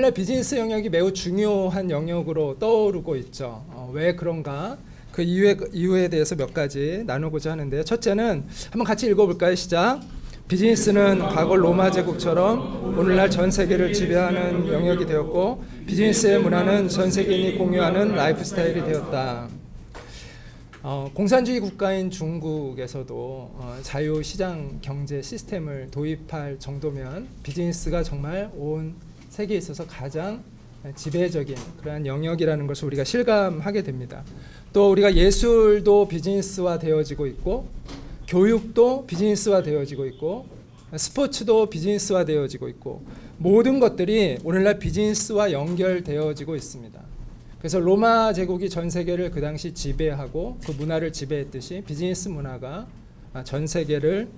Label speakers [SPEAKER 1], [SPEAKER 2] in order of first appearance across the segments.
[SPEAKER 1] 오늘날 비즈니스 영역이 매우 중요한 영역으로 떠오르고 있죠. 왜 그런가? 그 이유에 대해서 몇 가지 나누고자 하는데요. 첫째는 한번 같이 읽어볼까요? 시작. 비즈니스는 과거 로마 제국처럼 오늘날 전 세계를 지배하는 영역이 되었고 비즈니스의 문화는 전 세계인이 공유하는 라이프 스타일이 되었다. 공산주의 국가인 중국에서도 자유시장 경제 시스템을 도입할 정도면 비즈니스가 정말 온 세계에 있어서 가장 지배적인 그러한 영역이라는 것을 우리가 실감하게 됩니다. 또 우리가 예술도 비즈니스화 되어지고 있고 교육도 비즈니스화 되어지고 있고 스포츠도 비즈니스화 되어지고 있고 모든 것들이 오늘날 비즈니스와 연결되어지고 있습니다. 그래서 로마 제국이 전 세계를 그 당시 지배하고 그 문화를 지배했듯이 비즈니스 문화가 전 세계를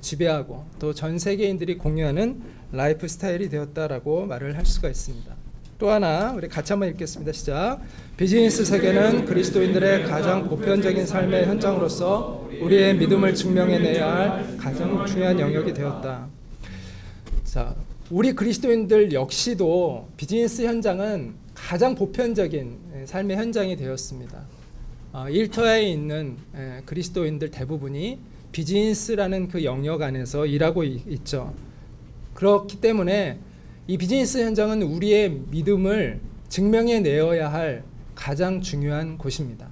[SPEAKER 1] 지배하고 또 전 세계인들이 공유하는 라이프 스타일이 되었다라고 말을 할 수가 있습니다. 또 하나 우리 같이 한번 읽겠습니다. 시작. 비즈니스 세계는 그리스도인들의 가장 보편적인 삶의 현장으로서 우리의 믿음을 증명해내야 할 가장 중요한 영역이 되었다. 자, 우리 그리스도인들 역시도 비즈니스 현장은 가장 보편적인 삶의 현장이 되었습니다. 일터에 있는 그리스도인들 대부분이 비즈니스라는 그 영역 안에서 일하고 있죠. 그렇기 때문에 이 비즈니스 현장은 우리의 믿음을 증명해내어야 할 가장 중요한 곳입니다.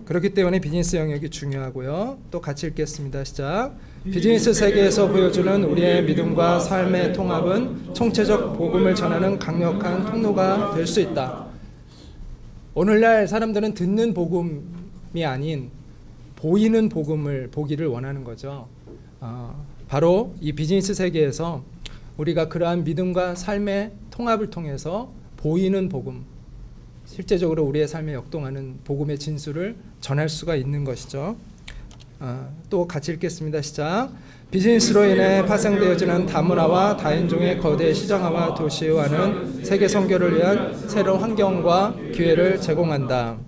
[SPEAKER 1] 그렇기 때문에 비즈니스 영역이 중요하고요. 또 같이 읽겠습니다. 시작. 비즈니스 세계에서 보여주는 우리의 믿음과 삶의 통합은 총체적 복음을 전하는 강력한 통로가 될 수 있다. 오늘날 사람들은 듣는 복음이 아닌 보이는 복음을 보기를 원하는 거죠. 바로 이 비즈니스 세계에서 우리가 그러한 믿음과 삶의 통합을 통해서 보이는 복음, 실제적으로 우리의 삶에 역동하는 복음의 진수를 전할 수가 있는 것이죠. 또 같이 읽겠습니다. 시작. 비즈니스로 인해 파생되어지는 다문화와 다인종의 거대 시장화와 도시화는 세계 선교를 위한 새로운 환경과 기회를 제공한다.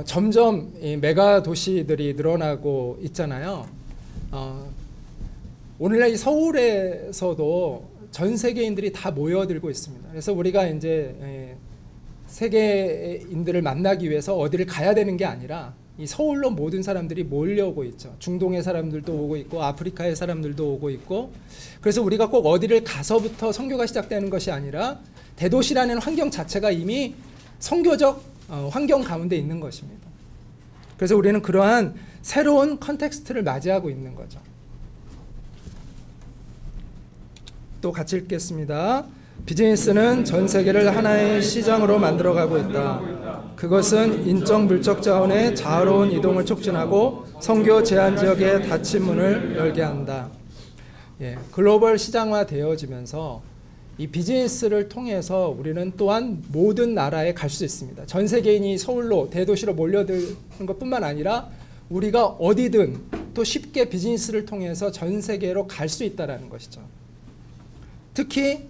[SPEAKER 1] 점점 이 메가 도시들이 늘어나고 있잖아요. 오늘날 이 서울에서도 전 세계인들이 다 모여들고 있습니다. 그래서 우리가 이제 세계인들을 만나기 위해서 어디를 가야 되는 게 아니라 이 서울로 모든 사람들이 몰려오고 있죠. 중동의 사람들도 오고 있고 아프리카의 사람들도 오고 있고 그래서 우리가 꼭 어디를 가서부터 선교가 시작되는 것이 아니라 대도시라는 환경 자체가 이미 선교적 환경 가운데 있는 것입니다. 그래서 우리는 그러한 새로운 컨텍스트를 맞이하고 있는 거죠. 또 같이 읽겠습니다. 비즈니스는 전 세계를 하나의 시장으로 만들어가고 있다. 그것은 인적 물적 자원의 자유로운 이동을 촉진하고 선교 제한 지역의 닫힌 문을 열게 한다. 글로벌 시장화 되어지면서 이 비즈니스를 통해서 우리는 또한 모든 나라에 갈 수 있습니다. 전 세계인이 서울로 대도시로 몰려드는 것뿐만 아니라 우리가 어디든 또 쉽게 비즈니스를 통해서 전 세계로 갈 수 있다는 것이죠. 특히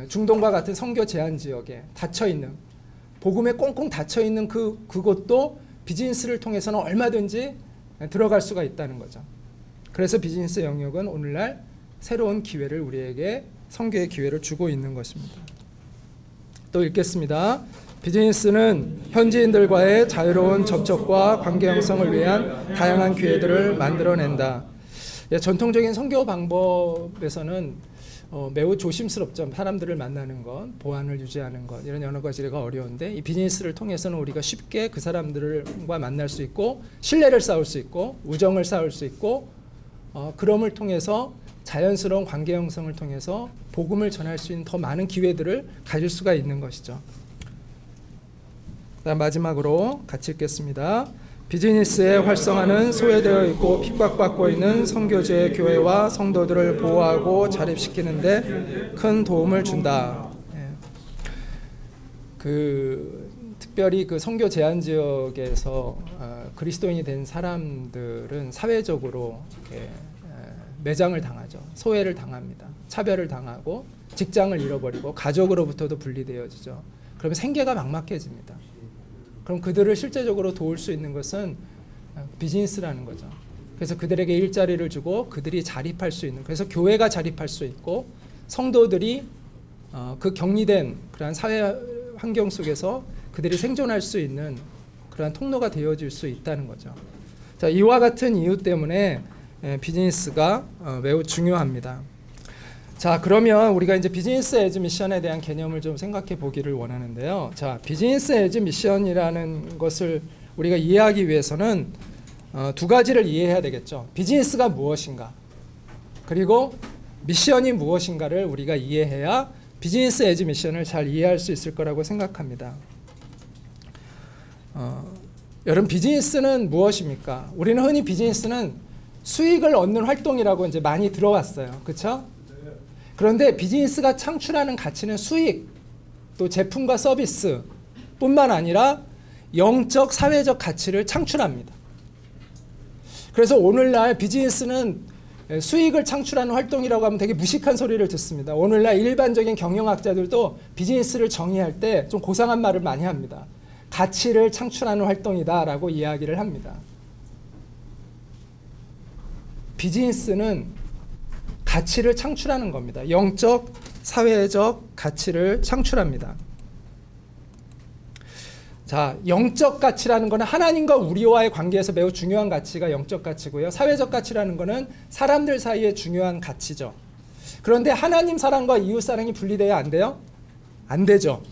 [SPEAKER 1] 중동과 같은 선교 제한 지역에 닫혀있는 복음에 꽁꽁 닫혀있는 그곳도 비즈니스를 통해서는 얼마든지 들어갈 수가 있다는 거죠. 그래서 비즈니스 영역은 오늘날 새로운 기회를 우리에게 선교의 기회를 주고 있는 것입니다. 또 읽겠습니다. 비즈니스는 현지인들과의 자유로운 접촉과 관계 형성을 위한 다양한 기회들을 만들어낸다. 전통적인 선교 방법에서는 매우 조심스럽죠. 사람들을 만나는 것, 보안을 유지하는 것 이런 여러 가지가 어려운데 이 비즈니스를 통해서는 우리가 쉽게 그 사람들과 만날 수 있고 신뢰를 쌓을 수 있고 우정을 쌓을 수 있고 그럼을 통해서 자연스러운 관계 형성을 통해서 복음을 전할 수 있는 더 많은 기회들을 가질 수가 있는 것이죠. 그다음 마지막으로 같이 읽겠습니다. 비즈니스의 활성화는 소외되어 있고 핍박받고 있는 선교지의 교회와 성도들을 보호하고 자립시키는 데 큰 도움을 준다. 특별히 그 선교 제한 지역에서 그리스도인이 된 사람들은 사회적으로 매장을 당하죠. 소외를 당합니다. 차별을 당하고 직장을 잃어버리고 가족으로부터도 분리되어지죠. 그러면 생계가 막막해집니다. 그럼 그들을 실제적으로 도울 수 있는 것은 비즈니스라는 거죠. 그래서 그들에게 일자리를 주고 그들이 자립할 수 있는, 그래서 교회가 자립할 수 있고 성도들이 그 격리된 그러한 사회 환경 속에서 그들이 생존할 수 있는 그러한 통로가 되어질 수 있다는 거죠. 자, 이와 같은 이유 때문에 비즈니스가 매우 중요합니다. 자, 그러면 우리가 이제 비즈니스 에즈 미션에 대한 개념을 좀 생각해 보기를 원하는데요. 자, 비즈니스 에즈 미션이라는 것을 우리가 이해하기 위해서는 두 가지를 이해해야 되겠죠. 비즈니스가 무엇인가, 그리고 미션이 무엇인가를 우리가 이해해야 비즈니스 에즈 미션을 잘 이해할 수 있을 거라고 생각합니다. 여러분, 비즈니스는 무엇입니까? 우리는 흔히 비즈니스는 수익을 얻는 활동이라고 이제 많이 들어왔어요. 그렇죠? 그런데 비즈니스가 창출하는 가치는 수익, 또 제품과 서비스 뿐만 아니라 영적, 사회적 가치를 창출합니다. 그래서 오늘날 비즈니스는 수익을 창출하는 활동이라고 하면 되게 무식한 소리를 듣습니다. 오늘날 일반적인 경영학자들도 비즈니스를 정의할 때 좀 고상한 말을 많이 합니다. 가치를 창출하는 활동이다라고 이야기를 합니다. 비즈니스는 가치를 창출하는 겁니다. 영적, 사회적 가치를 창출합니다. 자, 영적 가치라는 것은 하나님과 우리와의 관계에서 매우 중요한 가치가 영적 가치고요. 사회적 가치라는 것은 사람들 사이에 중요한 가치죠. 그런데 하나님 사랑과 이웃 사랑이 분리돼야 안 돼요? 안 되죠.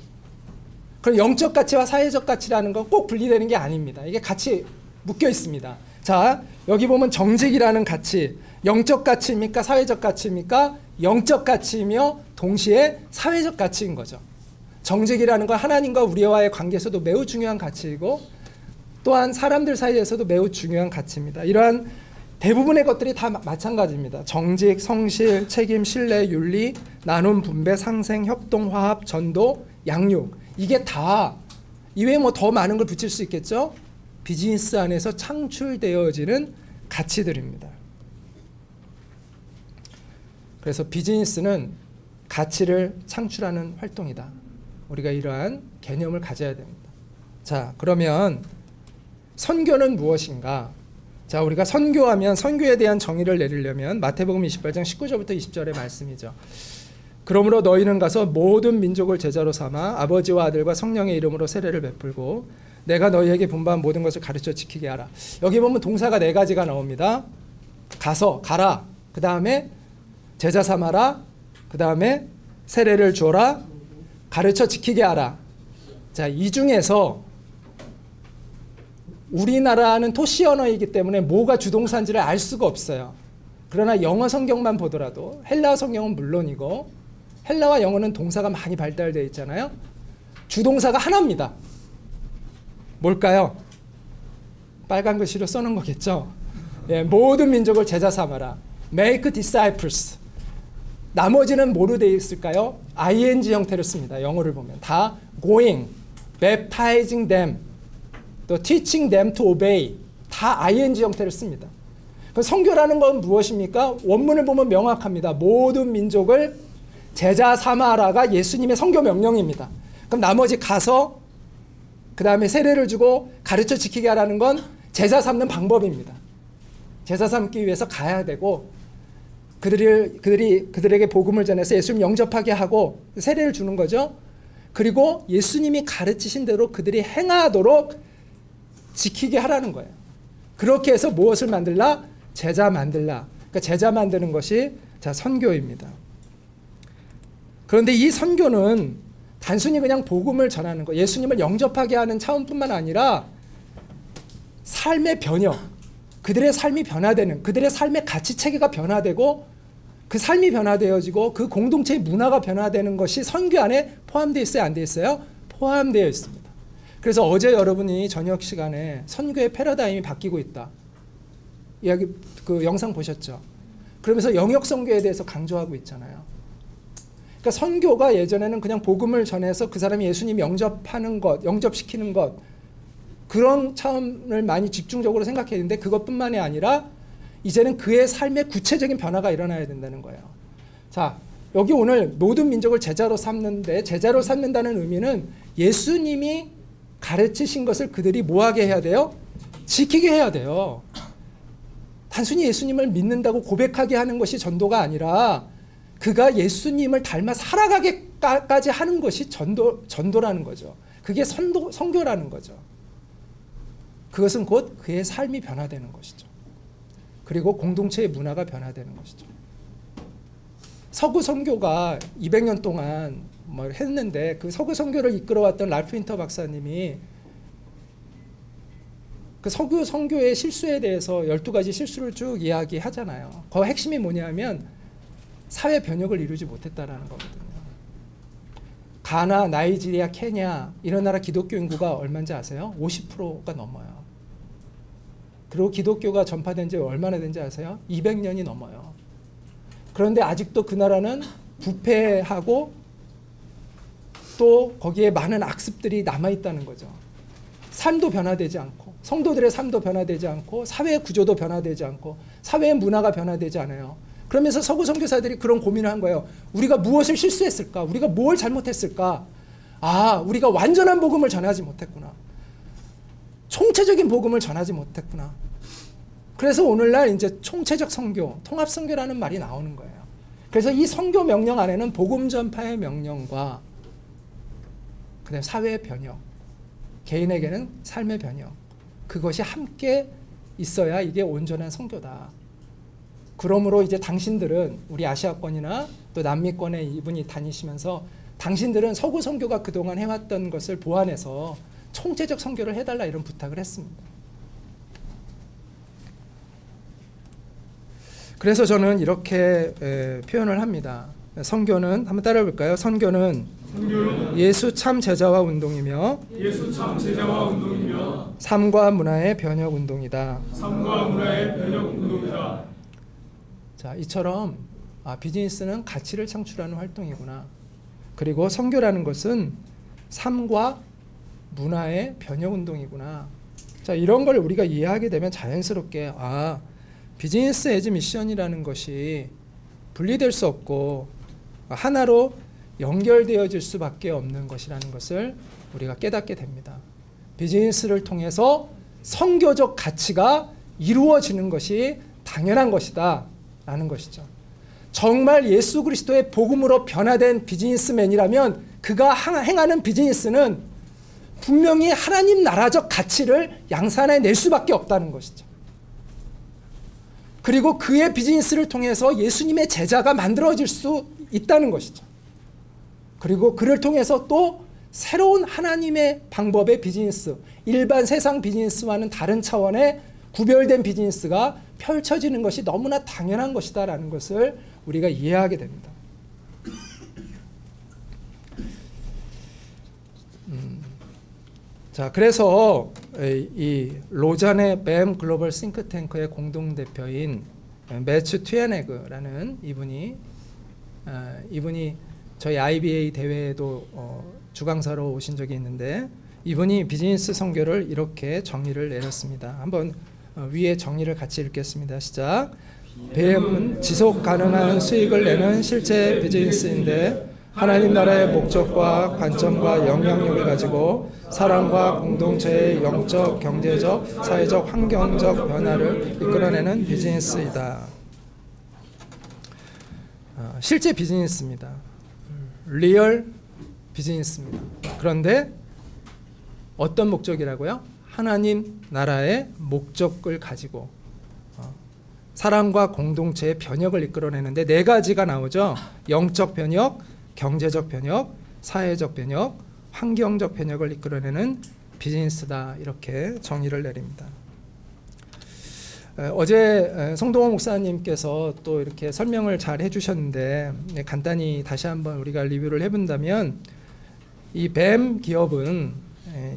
[SPEAKER 1] 그럼 영적 가치와 사회적 가치라는 건 꼭 분리되는 게 아닙니다. 이게 같이 묶여 있습니다. 자, 여기 보면 정직이라는 가치, 영적 가치입니까? 사회적 가치입니까? 영적 가치이며 동시에 사회적 가치인 거죠. 정직이라는 건 하나님과 우리와의 관계에서도 매우 중요한 가치이고 또한 사람들 사이에서도 매우 중요한 가치입니다. 이러한 대부분의 것들이 다 마찬가지입니다. 정직, 성실, 책임, 신뢰, 윤리, 나눔, 분배, 상생, 협동, 화합, 전도, 양육, 이게 다 이외에 뭐 더 많은 걸 붙일 수 있겠죠? 비즈니스 안에서 창출되어지는 가치들입니다. 그래서 비즈니스는 가치를 창출하는 활동이다. 우리가 이러한 개념을 가져야 됩니다. 자, 그러면 선교는 무엇인가? 자, 우리가 선교하면 선교에 대한 정의를 내리려면 마태복음 28장 19절부터 20절의 말씀이죠. 그러므로 너희는 가서 모든 민족을 제자로 삼아 아버지와 아들과 성령의 이름으로 세례를 베풀고 내가 너희에게 분부한 모든 것을 가르쳐 지키게 하라. 여기 보면 동사가 네 가지가 나옵니다. 가서, 가라. 그 다음에 제자 삼아라. 그 다음에 세례를 주어라. 가르쳐 지키게 하라. 자, 이 중에서 우리나라는 토시 언어이기 때문에 뭐가 주동사인지를 알 수가 없어요. 그러나 영어 성경만 보더라도 헬라어 성경은 물론이고 헬라와 영어는 동사가 많이 발달되어 있잖아요. 주동사가 하나입니다. 뭘까요? 빨간 글씨로 써놓은 거겠죠. 예, 모든 민족을 제자 삼아라. Make disciples. 나머지는 뭐로 되어 있을까요? ing 형태로 씁니다. 영어를 보면 다 going, baptizing them, 또 teaching them to obey, 다 ing 형태로 씁니다. 선교라는 건 무엇입니까? 원문을 보면 명확합니다. 모든 민족을 제자 삼아라가 예수님의 선교 명령입니다. 그럼 나머지 가서 그 다음에 세례를 주고 가르쳐 지키게 하라는 건 제자 삼는 방법입니다. 제자 삼기 위해서 가야 되고 그들에게 복음을 전해서 예수님 영접하게 하고 세례를 주는 거죠. 그리고 예수님이 가르치신 대로 그들이 행하도록 지키게 하라는 거예요. 그렇게 해서 무엇을 만들라? 제자 만들라. 그러니까 제자 만드는 것이 자, 선교입니다. 그런데 이 선교는 단순히 그냥 복음을 전하는 것, 예수님을 영접하게 하는 차원뿐만 아니라 삶의 변형, 그들의 삶이 변화되는, 그들의 삶의 가치체계가 변화되고 그 삶이 변화되어지고 그 공동체의 문화가 변화되는 것이 선교 안에 포함되어 있어요? 안 되어 있어요? 포함되어 있습니다. 그래서 어제 여러분이 저녁 시간에 선교의 패러다임이 바뀌고 있다. 이야기 그 영상 보셨죠? 그러면서 영역 선교에 대해서 강조하고 있잖아요. 그러니까 선교가 예전에는 그냥 복음을 전해서 그 사람이 예수님 영접하는 것, 영접시키는 것 그런 차원을 많이 집중적으로 생각했는데 그것뿐만이 아니라 이제는 그의 삶의 구체적인 변화가 일어나야 된다는 거예요. 자, 여기 오늘 모든 민족을 제자로 삼는데 제자로 삼는다는 의미는 예수님이 가르치신 것을 그들이 뭐하게 해야 돼요? 지키게 해야 돼요. 단순히 예수님을 믿는다고 고백하게 하는 것이 전도가 아니라 그가 예수님을 닮아 살아가게까지 하는 것이 전도라는 거죠. 그게 선교라는 거죠. 그것은 곧 그의 삶이 변화되는 것이죠. 그리고 공동체의 문화가 변화되는 것이죠. 서구 선교가 200년 동안 뭐 했는데 그 서구 선교를 이끌어왔던 랄프 윈터 박사님이 그 서구 선교의 실수에 대해서 12가지 실수를 쭉 이야기하잖아요. 그 핵심이 뭐냐면 사회 변혁을 이루지 못했다라는 거거든요. 가나, 나이지리아, 케냐 이런 나라 기독교 인구가 얼마인지 아세요? 50%가 넘어요. 그리고 기독교가 전파된 지 얼마나 된지 아세요? 200년이 넘어요. 그런데 아직도 그 나라는 부패하고 또 거기에 많은 악습들이 남아있다는 거죠. 삶도 변화되지 않고 성도들의 삶도 변화되지 않고 사회 구조도 변화되지 않고 사회의 문화가 변화되지 않아요. 그러면서 서구 선교사들이 그런 고민을 한 거예요. 우리가 무엇을 실수했을까? 우리가 뭘 잘못했을까? 아, 우리가 완전한 복음을 전하지 못했구나. 총체적인 복음을 전하지 못했구나. 그래서 오늘날 이제 총체적 선교, 통합 선교라는 말이 나오는 거예요. 그래서 이 선교 명령 안에는 복음 전파의 명령과 그다음에 사회의 변혁, 개인에게는 삶의 변혁, 그것이 함께 있어야 이게 온전한 선교다. 그러므로 이제 당신들은 우리 아시아권이나 또 남미권에 이분이 다니시면서 당신들은 서구 선교가 그동안 해왔던 것을 보완해서 총체적 선교를 해달라 이런 부탁을 했습니다. 그래서 저는 이렇게 표현을 합니다. 선교는 한번 따라해 볼까요? 선교는 예수 참 제자화 운동이며 삶과 문화의 변혁 운동이다. 자, 이처럼 비즈니스는 가치를 창출하는 활동이구나. 그리고 선교라는 것은 삶과 문화의 변혁 운동이구나. 자, 이런 걸 우리가 이해하게 되면 자연스럽게 비즈니스 에즈 미션이라는 것이 분리될 수 없고 하나로 연결되어질 수밖에 없는 것이라는 것을 우리가 깨닫게 됩니다. 비즈니스를 통해서 선교적 가치가 이루어지는 것이 당연한 것이다 라는 것이죠. 정말 예수 그리스도의 복음으로 변화된 비즈니스맨이라면 그가 행하는 비즈니스는 분명히 하나님 나라적 가치를 양산해낼 수밖에 없다는 것이죠. 그리고 그의 비즈니스를 통해서 예수님의 제자가 만들어질 수 있다는 것이죠. 그리고 그를 통해서 또 새로운 하나님의 방법의 비즈니스, 일반 세상 비즈니스와는 다른 차원의 구별된 비즈니스가 펼쳐지는 것이 너무나 당연한 것이다라는 것을 우리가 이해하게 됩니다. 자, 그래서 이 로잔의 뱀 글로벌 싱크탱크의 공동 대표인 매츠 튜에네그라는 이분이 저희 IBA 대회에도 주강사로 오신 적이 있는데 이분이 비즈니스 선교를 이렇게 정의를 내렸습니다. 한번 위에 정의를 같이 읽겠습니다. 시작. 뱀은 지속 가능한 수익을 내는 실제 비즈니스인데 하나님 나라의 목적과 관점과 영향력을 가지고 사람과 공동체의 영적, 경제적, 사회적, 환경적 변화를 이끌어내는 비즈니스이다. 실제 비즈니스입니다. 리얼 비즈니스입니다. 그런데 어떤 목적이라고요? 하나님 나라의 목적을 가지고 사람과 공동체의 변혁을 이끌어내는데 네 가지가 나오죠. 영적 변혁, 경제적 변혁, 사회적 변혁, 환경적 변혁을 이끌어내는 비즈니스다. 이렇게 정의를 내립니다. 어제 송동호 목사님께서 또 이렇게 설명을 잘 해주셨는데 간단히 다시 한번 우리가 리뷰를 해본다면 이 뱀 기업은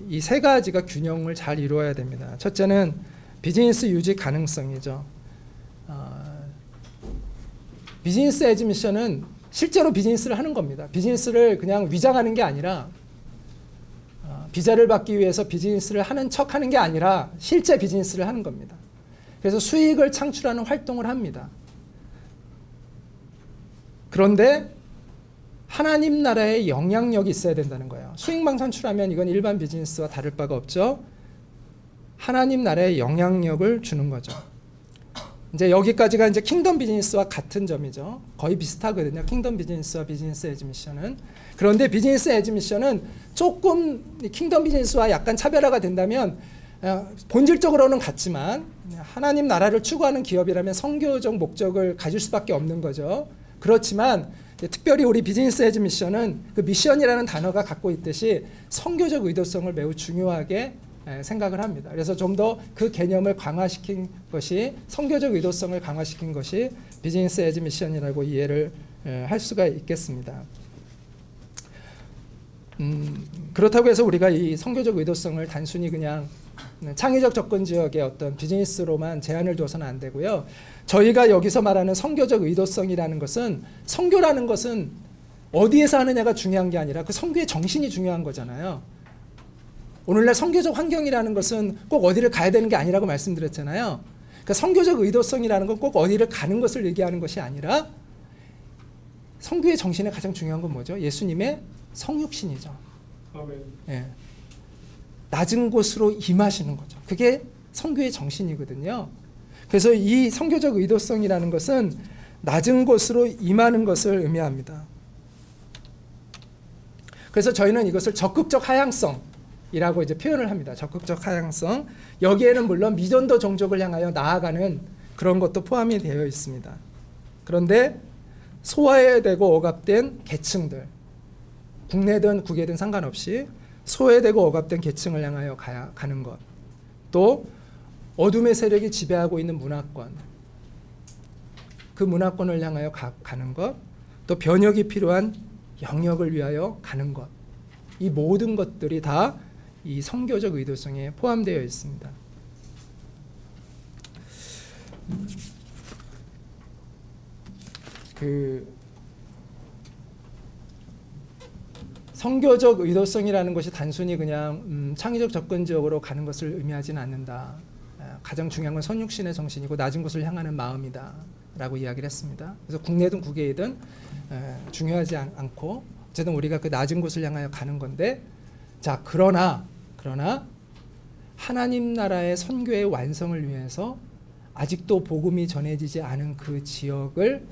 [SPEAKER 1] 이 세 가지가 균형을 잘 이루어야 됩니다. 첫째는 비즈니스 유지 가능성이죠. 비즈니스 에즈 미션은 실제로 비즈니스를 하는 겁니다. 비즈니스를 그냥 위장하는 게 아니라 비자를 받기 위해서 비즈니스를 하는 척하는 게 아니라 실제 비즈니스를 하는 겁니다. 그래서 수익을 창출하는 활동을 합니다. 그런데 하나님 나라의 영향력이 있어야 된다는 거예요. 수익만 창출하면 이건 일반 비즈니스와 다를 바가 없죠. 하나님 나라의 영향력을 주는 거죠. 이제 여기까지가 이제 킹덤 비즈니스와 같은 점이죠. 거의 비슷하거든요. 킹덤 비즈니스와 비즈니스 에즈 미션은. 그런데 비즈니스 에즈 미션은 조금 킹덤 비즈니스와 약간 차별화가 된다면 본질적으로는 같지만 하나님 나라를 추구하는 기업이라면 선교적 목적을 가질 수밖에 없는 거죠. 그렇지만 특별히 우리 비즈니스 에즈 미션은 그 미션이라는 단어가 갖고 있듯이 선교적 의도성을 매우 중요하게 생각을 합니다. 그래서 좀 더 그 개념을 강화시킨 것이 선교적 의도성을 강화시킨 것이 비즈니스 에즈 미션이라고 이해를 할 수가 있겠습니다. 그렇다고 해서 우리가 이 선교적 의도성을 단순히 그냥 창의적 접근 지역의 어떤 비즈니스로만 제한을 둬서는 안 되고요. 저희가 여기서 말하는 선교적 의도성이라는 것은 선교라는 것은 어디에서 하느냐가 중요한 게 아니라 그 선교의 정신이 중요한 거잖아요. 오늘날 선교적 환경이라는 것은 꼭 어디를 가야 되는 게 아니라고 말씀드렸잖아요. 그러니까 선교적 의도성이라는 건 꼭 어디를 가는 것을 얘기하는 것이 아니라 선교의 정신에 가장 중요한 건 뭐죠? 예수님의 성육신이죠.
[SPEAKER 2] 아멘.
[SPEAKER 1] 예. 낮은 곳으로 임하시는 거죠. 그게 선교의 정신이거든요. 그래서 이 선교적 의도성이라는 것은 낮은 곳으로 임하는 것을 의미합니다. 그래서 저희는 이것을 적극적 하향성이라고 이제 표현을 합니다. 적극적 하향성. 여기에는 물론 미전도 종족을 향하여 나아가는 그런 것도 포함이 되어 있습니다. 그런데 소외되고 억압된 계층들, 국내든 국외든 상관없이 소외되고 억압된 계층을 향하여 가는 것, 또 어둠의 세력이 지배하고 있는 문화권, 그 문화권을 향하여 가는 것, 또 변혁이 필요한 영역을 위하여 가는 것, 이 모든 것들이 다 이 선교적 의도성에 포함되어 있습니다. 선교적 의도성이라는 것이 단순히 그냥 창의적 접근적으로 가는 것을 의미하지는 않는다. 가장 중요한 건 선육신의 정신이고 낮은 곳을 향하는 마음이다 라고 이야기를 했습니다. 그래서 국내든 국외이든 중요하지 않고 어쨌든 우리가 그 낮은 곳을 향하여 가는 건데, 자 그러나 하나님 나라의 선교의 완성을 위해서 아직도 복음이 전해지지 않은 그 지역을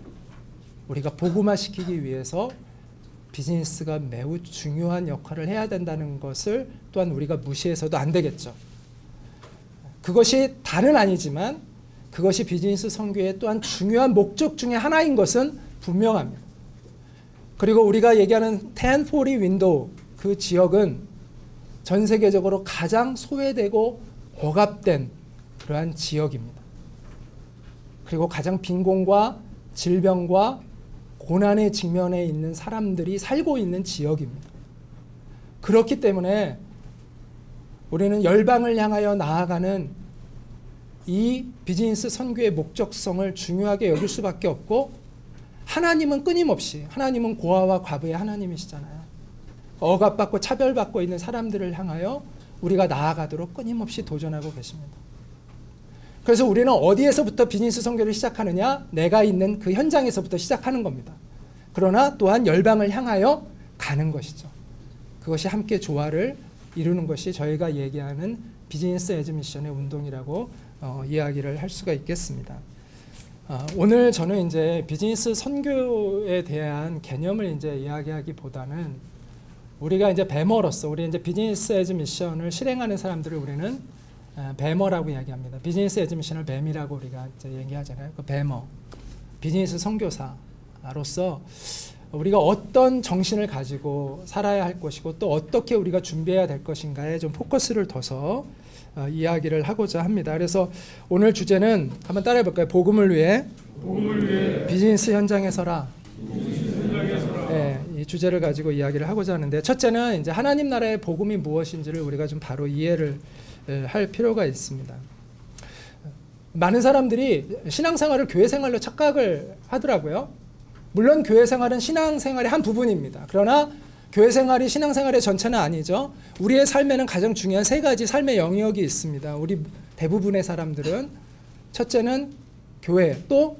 [SPEAKER 1] 우리가 복음화시키기 위해서 비즈니스가 매우 중요한 역할을 해야 된다는 것을 또한 우리가 무시해서도 안 되겠죠. 그것이 다는 아니지만 그것이 비즈니스 선교의 또한 중요한 목적 중에 하나인 것은 분명합니다. 그리고 우리가 얘기하는 1040 윈도우, 그 지역은 전 세계적으로 가장 소외되고 억압된 그러한 지역입니다. 그리고 가장 빈곤과 질병과 고난에 직면해 있는 사람들이 살고 있는 지역입니다. 그렇기 때문에 우리는 열방을 향하여 나아가는 이 비즈니스 선교의 목적성을 중요하게 여길 수밖에 없고, 하나님은 끊임없이, 하나님은 고아와 과부의 하나님이시잖아요. 억압받고 차별받고 있는 사람들을 향하여 우리가 나아가도록 끊임없이 도전하고 계십니다. 그래서 우리는 어디에서부터 비즈니스 선교를 시작하느냐? 내가 있는 그 현장에서부터 시작하는 겁니다. 그러나 또한 열방을 향하여 가는 것이죠. 그것이 함께 조화를 이루는 것이 저희가 얘기하는 비즈니스 에즈 미션의 운동이라고 이야기를 할 수가 있겠습니다. 오늘 저는 이제 비즈니스 선교에 대한 개념을 이제 이야기하기보다는 우리가 이제 배머로서 우리 이제 비즈니스 에즈 미션을 실행하는 사람들을 우리는 배머라고 이야기합니다. 비즈니스 에즈 미션을 뱀이라고 우리가 이제 얘기하잖아요. 그 배머, 비즈니스 선교사로서 우리가 어떤 정신을 가지고 살아야 할 것이고 또 어떻게 우리가 준비해야 될 것인가에 좀 포커스를 둬서 이야기를 하고자 합니다. 그래서 오늘 주제는 한번 따라해 볼까요? 복음을 위해 비즈니스 현장에 서라. 네, 이 주제를 가지고 이야기를 하고자 하는데, 첫째는 이제 하나님 나라의 복음이 무엇인지를 우리가 좀 바로 이해를 할 필요가 있습니다. 많은 사람들이 신앙생활을 교회생활로 착각을 하더라고요. 물론 교회생활은 신앙생활의 한 부분입니다. 그러나 교회생활이 신앙생활의 전체는 아니죠. 우리의 삶에는 가장 중요한 세 가지 삶의 영역이 있습니다. 우리 대부분의 사람들은 첫째는 교회, 또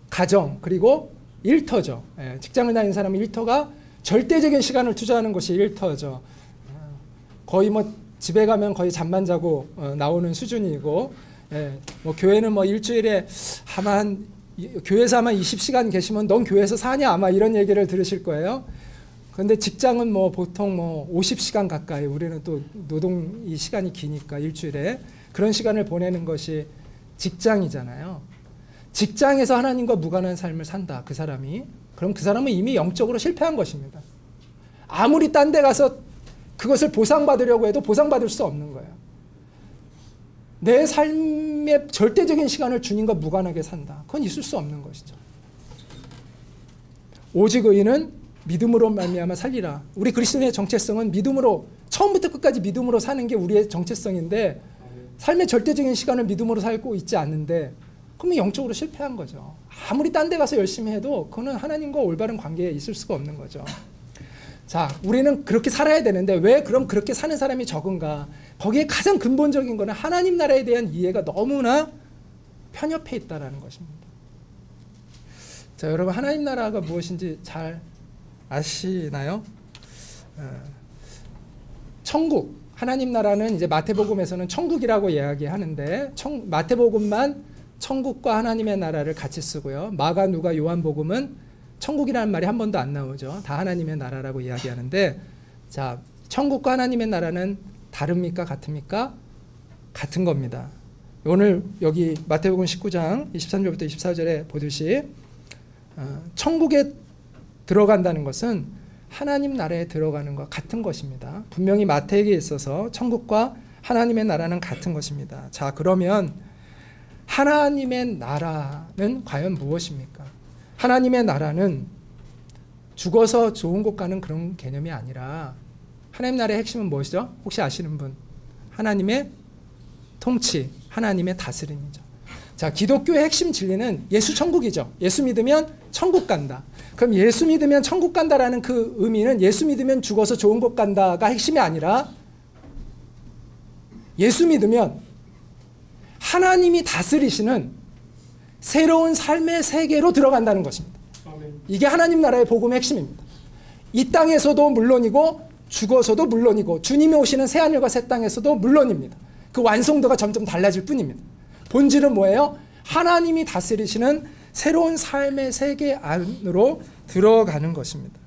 [SPEAKER 1] 가정, 그리고 일터죠. 직장을 다니는 사람은 일터가 절대적인 시간을 투자하는 것이 일터죠. 거의 뭐 집에 가면 거의 잠만 자고 나오는 수준이고, 예, 뭐 교회는 뭐 일주일에 교회에서 아마 20시간 계시면 넌 교회에서 사냐 아마 이런 얘기를 들으실 거예요. 그런데 직장은 뭐 보통 뭐 50시간 가까이, 우리는 또 노동 이 시간이 기니까 일주일에 그런 시간을 보내는 것이 직장이잖아요. 직장에서 하나님과 무관한 삶을 산다 그 사람이, 그럼 그 사람은 이미 영적으로 실패한 것입니다. 아무리 딴 데 가서 그것을 보상받으려고 해도 보상받을 수 없는 거예요. 내 삶의 절대적인 시간을 주님과 무관하게 산다. 그건 있을 수 없는 것이죠. 오직 의인은 믿음으로 말미암아 살리라. 우리 그리스도인의 정체성은 믿음으로, 처음부터 끝까지 믿음으로 사는 게 우리의 정체성인데, 삶의 절대적인 시간을 믿음으로 살고 있지 않는데, 그러면 영적으로 실패한 거죠. 아무리 딴 데 가서 열심히 해도 그거는 하나님과 올바른 관계에 있을 수가 없는 거죠. 자, 우리는 그렇게 살아야 되는데 왜 그럼 그렇게 사는 사람이 적은가? 거기에 가장 근본적인 거는 하나님 나라에 대한 이해가 너무나 편협해 있다는 것입니다. 자, 여러분, 하나님 나라가 무엇인지 잘 아시나요? 천국, 하나님 나라는 이제 마태복음에서는 천국이라고 이야기하는데, 마태복음만 천국과 하나님의 나라를 같이 쓰고요. 마가, 누가, 요한복음은 천국이라는 말이 한 번도 안 나오죠. 다 하나님의 나라라고 이야기하는데, 자, 천국과 하나님의 나라는 다릅니까? 같습니까? 같은 겁니다. 오늘 여기 마태복음 19장 23절부터 24절에 보듯이 천국에 들어간다는 것은 하나님 나라에 들어가는 것 같은 것입니다. 분명히 마태에게 있어서 천국과 하나님의 나라는 같은 것입니다. 자, 그러면 하나님의 나라는 과연 무엇입니까? 하나님의 나라는 죽어서 좋은 곳 가는 그런 개념이 아니라, 하나님 나라의 핵심은 무엇이죠? 혹시 아시는 분? 하나님의 통치, 하나님의 다스림이죠. 자, 기독교의 핵심 진리는 예수 천국이죠. 예수 믿으면 천국 간다. 그럼 예수 믿으면 천국 간다라는 그 의미는 예수 믿으면 죽어서 좋은 곳 간다가 핵심이 아니라, 예수 믿으면 하나님이 다스리시는 새로운 삶의 세계로 들어간다는 것입니다. 이게 하나님 나라의 복음의 핵심입니다. 이 땅에서도 물론이고 죽어서도 물론이고 주님이 오시는 새하늘과 새 땅에서도 물론입니다. 그 완성도가 점점 달라질 뿐입니다. 본질은 뭐예요? 하나님이 다스리시는 새로운 삶의 세계 안으로 들어가는 것입니다.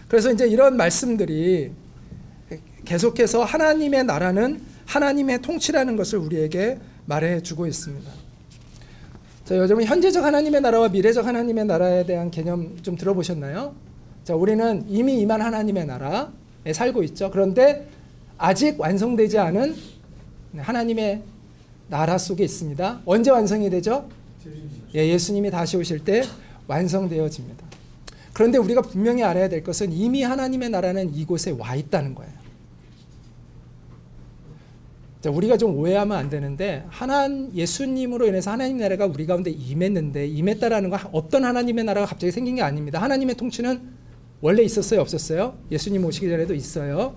[SPEAKER 1] 그래서 이제 이런 말씀들이 계속해서 하나님의 나라는 하나님의 통치라는 것을 우리에게 말해주고 있습니다. 자, 여러분, 현재적 하나님의 나라와 미래적 하나님의 나라에 대한 개념 좀 들어보셨나요? 자, 우리는 이미 임한 하나님의 나라에 살고 있죠. 그런데 아직 완성되지 않은 하나님의 나라 속에 있습니다. 언제 완성이 되죠? 예, 예수님이 다시 오실 때 완성되어집니다. 그런데 우리가 분명히 알아야 될 것은 이미 하나님의 나라는 이곳에 와 있다는 거예요. 자, 우리가 좀 오해하면 안 되는데, 예수님으로 인해서 하나님 나라가 우리 가운데 임했는데, 임했다라는 건 어떤 하나님의 나라가 갑자기 생긴 게 아닙니다. 하나님의 통치는 원래 있었어요, 없었어요? 예수님 오시기 전에도 있어요.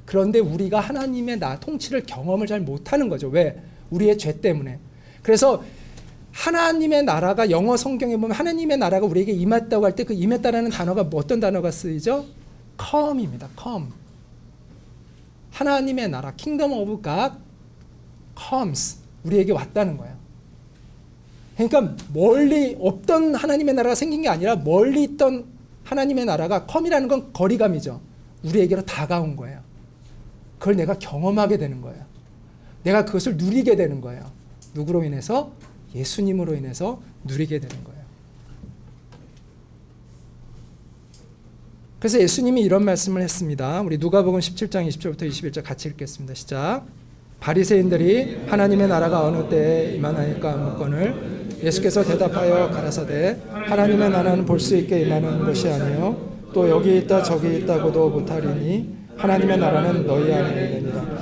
[SPEAKER 1] 그런데 우리가 하나님의 통치를 경험을 잘 못하는 거죠. 왜? 우리의 죄 때문에. 그래서 하나님의 나라가, 영어 성경에 보면 하나님의 나라가 우리에게 임했다고 할 때 그 임했다라는 단어가 어떤 단어가 쓰이죠? come입니다. come. 하나님의 나라, kingdom of God comes. 우리에게 왔다는 거예요. 그러니까 멀리 없던 하나님의 나라가 생긴 게 아니라 멀리 있던 하나님의 나라가, come이라는 건 거리감이죠. 우리에게로 다가온 거예요. 그걸 내가 경험하게 되는 거예요. 내가 그것을 누리게 되는 거예요. 누구로 인해서? 예수님으로 인해서 누리게 되는 거예요. 그래서 예수님이 이런 말씀을 했습니다. 우리 누가복음 17장 20절부터 21절 같이 읽겠습니다. 시작. 바리새인들이 하나님의 나라가 어느 때에 임하나이까 묻거늘 예수께서 대답하여 가라사대 하나님의 나라는 볼 수 있게 임하는 것이 아니요 또 여기 있다 저기 있다고도 못하리니 하나님의 나라는 너희 안에 있느니라.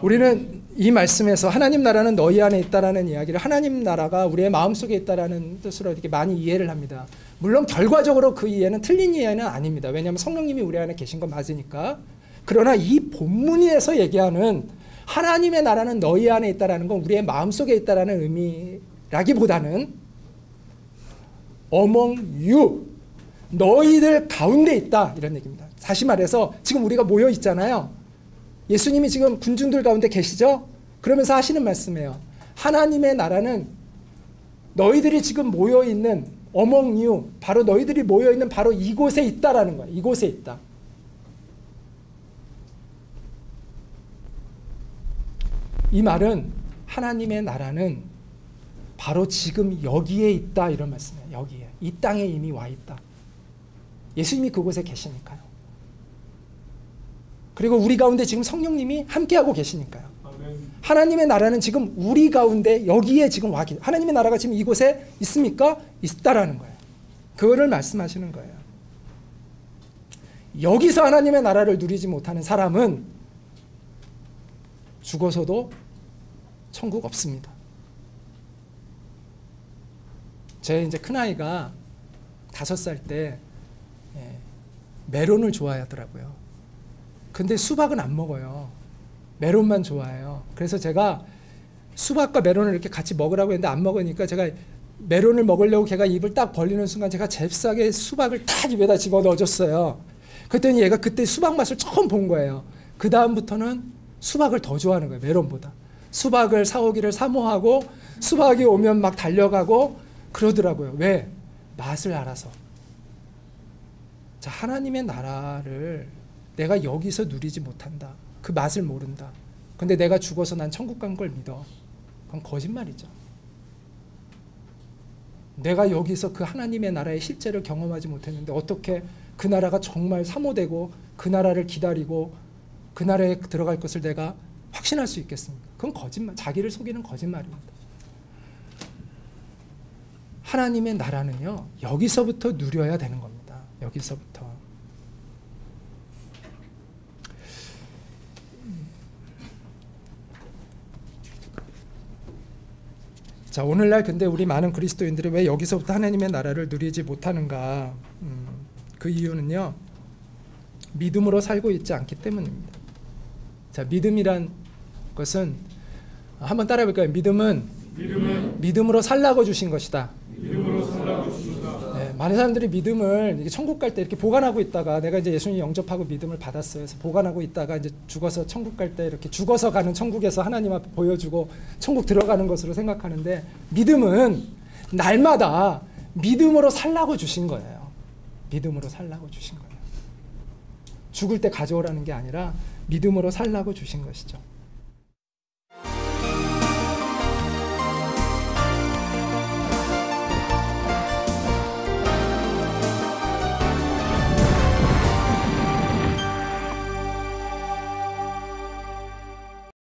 [SPEAKER 1] 우리는 이 말씀에서 하나님 나라는 너희 안에 있다라는 이야기를 하나님 나라가 우리의 마음속에 있다라는 뜻으로 이렇게 많이 이해를 합니다. 물론 결과적으로 그 이해는 틀린 이해는 아닙니다. 왜냐하면 성령님이 우리 안에 계신 건 맞으니까. 그러나 이 본문에서 얘기하는 하나님의 나라는 너희 안에 있다라는 건 우리의 마음속에 있다라는 의미라기보다는 among you, 너희들 가운데 있다 이런 얘기입니다. 다시 말해서 지금 우리가 모여 있잖아요. 예수님이 지금 군중들 가운데 계시죠? 그러면서 하시는 말씀이에요. 하나님의 나라는 너희들이 지금 모여있는 among you, 바로 너희들이 모여있는 바로 이곳에 있다라는 거예요. 이곳에 있다. 이 말은 하나님의 나라는 바로 지금 여기에 있다 이런 말씀이에요. 여기에. 이 땅에 이미 와 있다. 예수님이 그곳에 계시니까요. 그리고 우리 가운데 지금 성령님이 함께하고 계시니까요. 하나님의 나라는 지금 우리 가운데 여기에 지금 와 계세요. 하나님의 나라가 지금 이곳에 있습니까? 있다라는 거예요. 그거를 말씀하시는 거예요. 여기서 하나님의 나라를 누리지 못하는 사람은 죽어서도 천국 없습니다. 제 이제 큰아이가 5살 때 메론을 좋아하더라고요. 근데 수박은 안 먹어요. 메론만 좋아해요. 그래서 제가 수박과 메론을 이렇게 같이 먹으라고 했는데 안 먹으니까 제가 메론을 먹으려고 걔가 입을 딱 벌리는 순간 제가 잽싸게 수박을 딱 입에다 집어넣어줬어요. 그랬더니 얘가 그때 수박 맛을 처음 본 거예요. 그 다음부터는 수박을 더 좋아하는 거예요. 메론보다. 수박을 사오기를 사모하고 수박이 오면 막 달려가고 그러더라고요. 왜? 맛을 알아서. 자, 하나님의 나라를 내가 여기서 누리지 못한다. 그 맛을 모른다. 근데 내가 죽어서 난 천국 간 걸 믿어. 그건 거짓말이죠. 내가 여기서 그 하나님의 나라의 실제를 경험하지 못했는데 어떻게 그 나라가 정말 사모되고 그 나라를 기다리고 그 나라에 들어갈 것을 내가 확신할 수 있겠습니까? 그건 거짓말, 자기를 속이는 거짓말입니다. 하나님의 나라는요, 여기서부터 누려야 되는 겁니다. 여기서부터. 자, 오늘날 근데 우리 많은 그리스도인들이 왜 여기서부터 하나님의 나라를 누리지 못하는가? 그 이유는요, 믿음으로 살고 있지 않기 때문입니다. 자, 믿음이란 것은 한번 따라해 볼까요? 믿음은 믿음으로 살라고 주신 것이다. 네, 많은 사람들이 믿음을 천국 갈 때 이렇게 보관하고 있다가 내가 이제 예수님 영접하고 믿음을 받았어요. 그래서 보관하고 있다가 이제 죽어서 천국 갈 때 이렇게 죽어서 가는 천국에서 하나님 앞에 보여주고 천국 들어가는 것으로 생각하는데 믿음은 날마다 믿음으로 살라고 주신 거예요. 믿음으로 살라고 주신 거예요. 죽을 때 가져오라는 게 아니라 믿음으로 살라고 주신 것이죠.